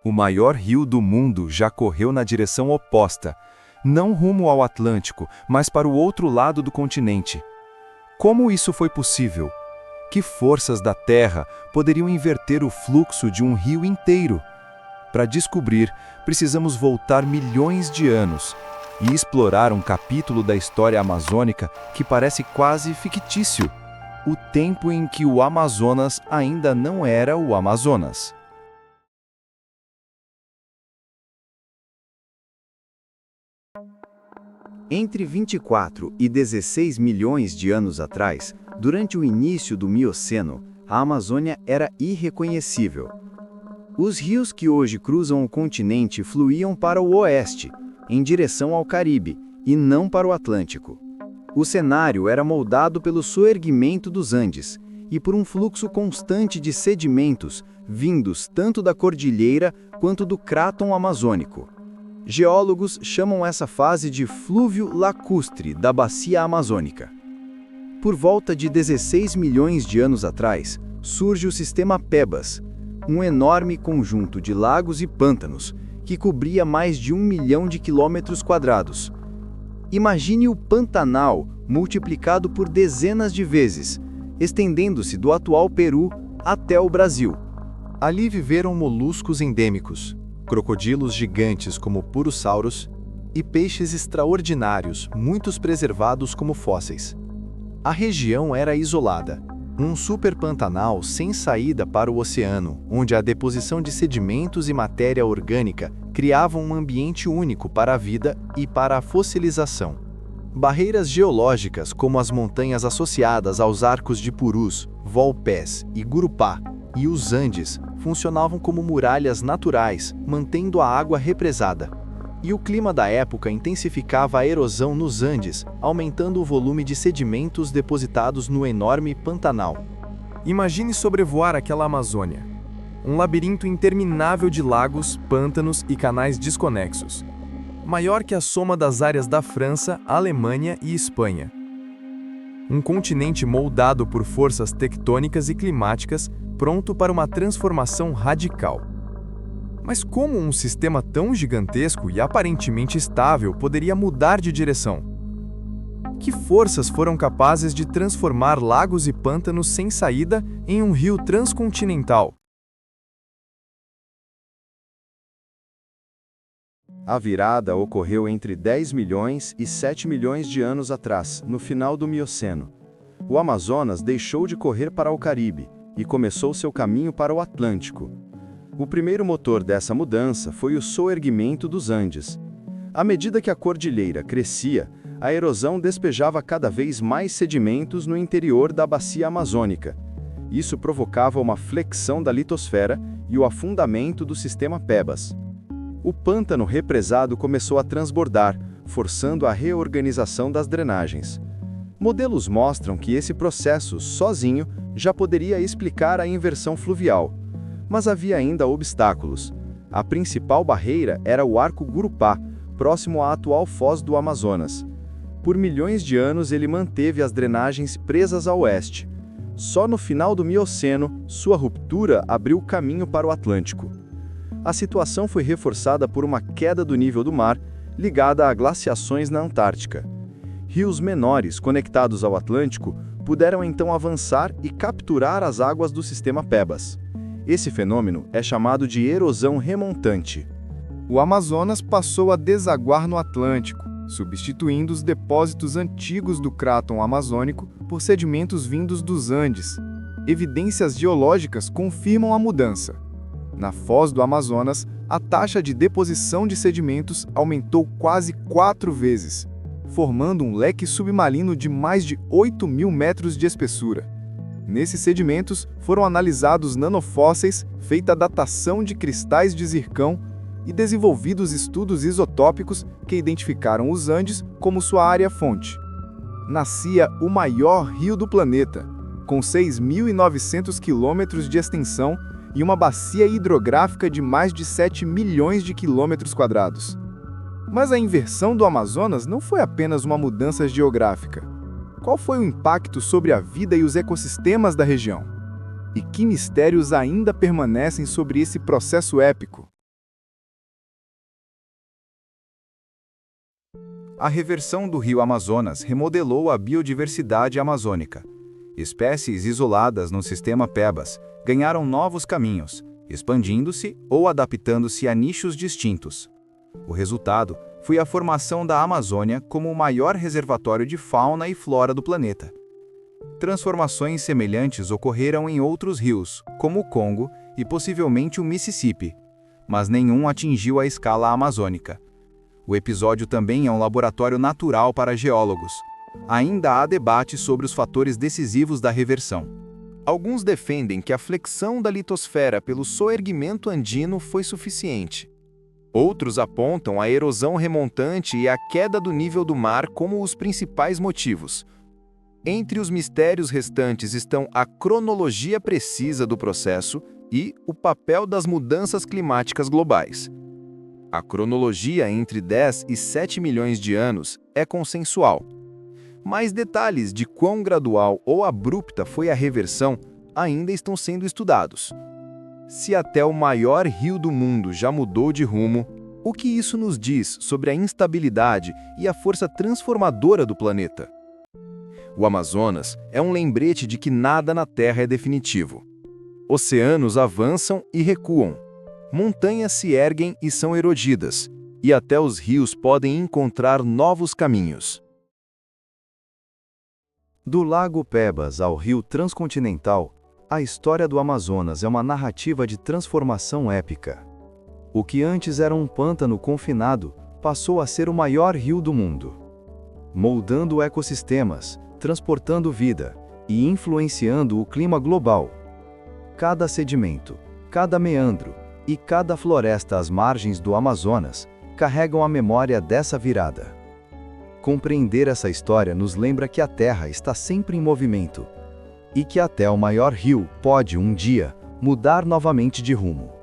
O maior rio do mundo já correu na direção oposta, não rumo ao Atlântico, mas para o outro lado do continente. Como isso foi possível? Que forças da Terra poderiam inverter o fluxo de um rio inteiro? Para descobrir, precisamos voltar milhões de anos e explorar um capítulo da história amazônica que parece quase fictício: o tempo em que o Amazonas ainda não era o Amazonas. Entre 24 e 16 milhões de anos atrás, durante o início do Mioceno, a Amazônia era irreconhecível. Os rios que hoje cruzam o continente fluíam para o oeste, em direção ao Caribe, e não para o Atlântico. O cenário era moldado pelo soerguimento dos Andes e por um fluxo constante de sedimentos vindos tanto da cordilheira quanto do cráton amazônico. Geólogos chamam essa fase de flúvio lacustre da bacia amazônica. Por volta de 16 milhões de anos atrás, surge o sistema Pebas, um enorme conjunto de lagos e pântanos que cobria mais de 1 milhão de quilômetros quadrados. Imagine o Pantanal multiplicado por dezenas de vezes, estendendo-se do atual Peru até o Brasil. Ali viveram moluscos endêmicos, crocodilos gigantes como purossauros e peixes extraordinários, muitos preservados como fósseis. A região era isolada, um superpantanal sem saída para o oceano, onde a deposição de sedimentos e matéria orgânica criavam um ambiente único para a vida e para a fossilização. Barreiras geológicas, como as montanhas associadas aos arcos de Purus, Volpés e Gurupá, e os Andes, funcionavam como muralhas naturais, mantendo a água represada. E o clima da época intensificava a erosão nos Andes, aumentando o volume de sedimentos depositados no enorme Pantanal. Imagine sobrevoar aquela Amazônia. Um labirinto interminável de lagos, pântanos e canais desconexos. Maior que a soma das áreas da França, Alemanha e Espanha. Um continente moldado por forças tectônicas e climáticas, pronto para uma transformação radical. Mas como um sistema tão gigantesco e aparentemente estável poderia mudar de direção? Que forças foram capazes de transformar lagos e pântanos sem saída em um rio transcontinental? A virada ocorreu entre 10 milhões e 7 milhões de anos atrás, no final do Mioceno. O Amazonas deixou de correr para o Caribe e começou seu caminho para o Atlântico. O primeiro motor dessa mudança foi o soerguimento dos Andes. À medida que a cordilheira crescia, a erosão despejava cada vez mais sedimentos no interior da bacia amazônica. Isso provocava uma flexão da litosfera e o afundamento do sistema Pebas. O pântano represado começou a transbordar, forçando a reorganização das drenagens. Modelos mostram que esse processo, sozinho, já poderia explicar a inversão fluvial. Mas havia ainda obstáculos. A principal barreira era o Arco Gurupá, próximo à atual foz do Amazonas. Por milhões de anos ele manteve as drenagens presas a oeste. Só no final do Mioceno, sua ruptura abriu caminho para o Atlântico. A situação foi reforçada por uma queda do nível do mar, ligada a glaciações na Antártica. Rios menores conectados ao Atlântico puderam então avançar e capturar as águas do sistema Pebas. Esse fenômeno é chamado de erosão remontante. O Amazonas passou a desaguar no Atlântico, substituindo os depósitos antigos do cráton amazônico por sedimentos vindos dos Andes. Evidências geológicas confirmam a mudança. Na foz do Amazonas, a taxa de deposição de sedimentos aumentou quase 4 vezes, formando um leque submarino de mais de 8.000 metros de espessura. Nesses sedimentos foram analisados nanofósseis, feita a datação de cristais de zircão e desenvolvidos estudos isotópicos que identificaram os Andes como sua área-fonte. Nascia o maior rio do planeta, com 6.900 quilômetros de extensão e uma bacia hidrográfica de mais de 7 milhões de quilômetros quadrados. Mas a inversão do Amazonas não foi apenas uma mudança geográfica. Qual foi o impacto sobre a vida e os ecossistemas da região? E que mistérios ainda permanecem sobre esse processo épico? A reversão do rio Amazonas remodelou a biodiversidade amazônica. Espécies isoladas no sistema PEBAS ganharam novos caminhos, expandindo-se ou adaptando-se a nichos distintos. O resultado foi a formação da Amazônia como o maior reservatório de fauna e flora do planeta. Transformações semelhantes ocorreram em outros rios, como o Congo e possivelmente o Mississippi, mas nenhum atingiu a escala amazônica. O episódio também é um laboratório natural para geólogos. Ainda há debate sobre os fatores decisivos da reversão. Alguns defendem que a flexão da litosfera pelo soerguimento andino foi suficiente. Outros apontam a erosão remontante e a queda do nível do mar como os principais motivos. Entre os mistérios restantes estão a cronologia precisa do processo e o papel das mudanças climáticas globais. A cronologia entre 10 e 7 milhões de anos é consensual. Mais detalhes de quão gradual ou abrupta foi a reversão ainda estão sendo estudados. Se até o maior rio do mundo já mudou de rumo, o que isso nos diz sobre a instabilidade e a força transformadora do planeta? O Amazonas é um lembrete de que nada na Terra é definitivo. Oceanos avançam e recuam. Montanhas se erguem e são erodidas, e até os rios podem encontrar novos caminhos. Do Lago Pebas ao Rio Transcontinental, a história do Amazonas é uma narrativa de transformação épica. O que antes era um pântano confinado passou a ser o maior rio do mundo. Moldando ecossistemas, transportando vida e influenciando o clima global. Cada sedimento, cada meandro e cada floresta às margens do Amazonas carregam a memória dessa virada. Compreender essa história nos lembra que a Terra está sempre em movimento e que até o maior rio pode, um dia, mudar novamente de rumo.